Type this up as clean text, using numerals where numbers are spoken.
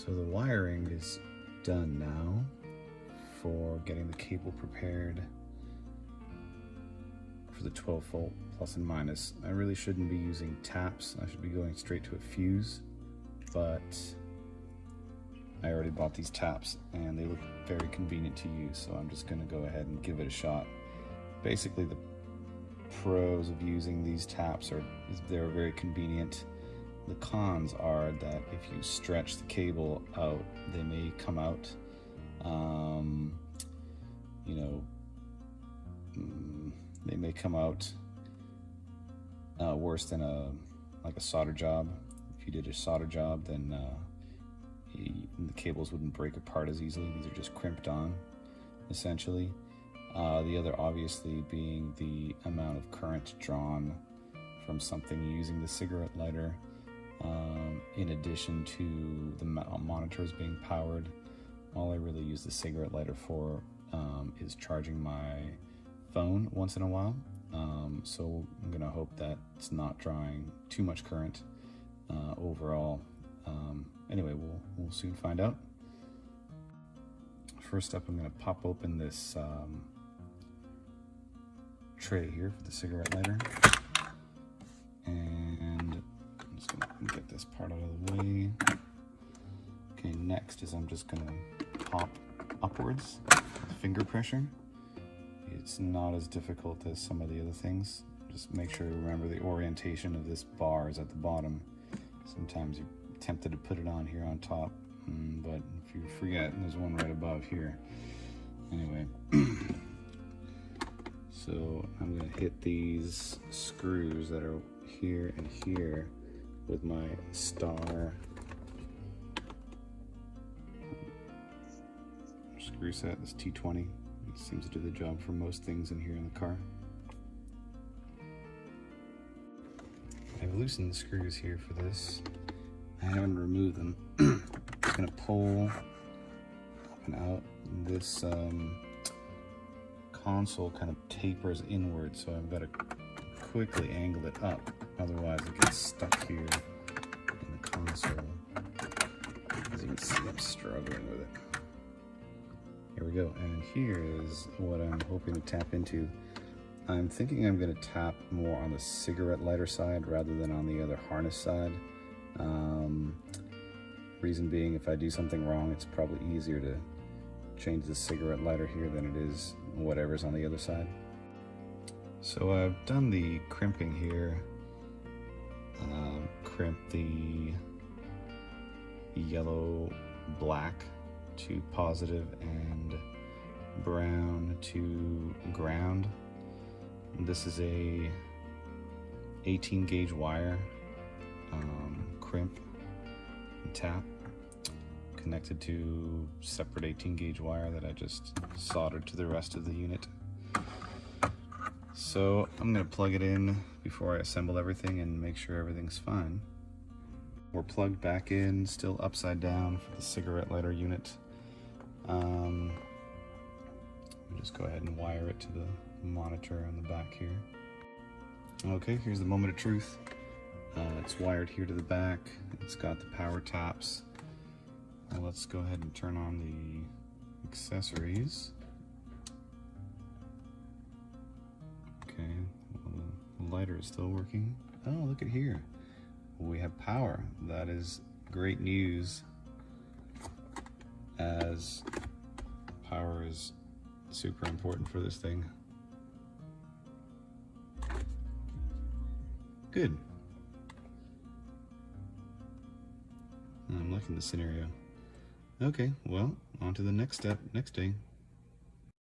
So the wiring is done now for getting the cable prepared for the 12 volt plus and minus. I really shouldn't be using taps. I should be going straight to a fuse, but I already bought these taps and they look very convenient to use, so I'm just going to go ahead and give it a shot. Basically, the pros of using these taps are they're very convenient. The cons are that if you stretch the cable out, they may come out, you know, they may come out worse than like a solder job. If you did a solder job, then the cables wouldn't break apart as easily. These are just crimped on, essentially. The other obviously being the amount of current drawn from something using the cigarette lighter, in addition to the monitors being powered. All I really use the cigarette lighter for is charging my phone once in a while. So I'm gonna hope that it's not drawing too much current overall. Anyway, we'll soon find out. First up, I'm gonna pop open this tray here for the cigarette lighter, and I'm just gonna get this part out of the way. Okay, next is I'm just gonna pop upwards with finger pressure. It's not as difficult as some of the other things. Just make sure you remember the orientation of this bar is at the bottom. Sometimes you're tempted to put it on here on top, but if you forget, there's one right above here. Anyway, so I'm gonna hit these screws that are here and here with my star screw set, this T20. It seems to do the job for most things in here in the car. I've loosened the screws here for this. I haven't removed them. I'm just gonna pull up and out. This console kind of tapers inward, so I've got to quickly angle it up. Otherwise it gets stuck here in the console. As you can see, I'm struggling with it. Here we go, and here is what I'm hoping to tap into. I'm thinking I'm going to tap more on the cigarette lighter side rather than on the other harness side. Reason being, if I do something wrong, it's probably easier to change the cigarette lighter here than it is whatever's on the other side. So I've done the crimping here. Crimp the yellow black to positive and brown to ground. This is a 18 gauge wire, crimp and tap, connected to separate 18 gauge wire that I just soldered to the rest of the unit. So I'm going to plug it in before I assemble everything and make sure everything's fine. We're plugged back in, still upside down for the cigarette lighter unit. I'll just go ahead and wire it to the monitor on the back here. Okay, here's the moment of truth. It's wired here to the back. It's got the power taps. Now let's go ahead and turn on the accessories. Okay, well, the lighter is still working. Oh, look at here. We have power. That is great news, as power is super important for this thing. Good. I'm liking the scenario. Okay, well, on to the next step next day.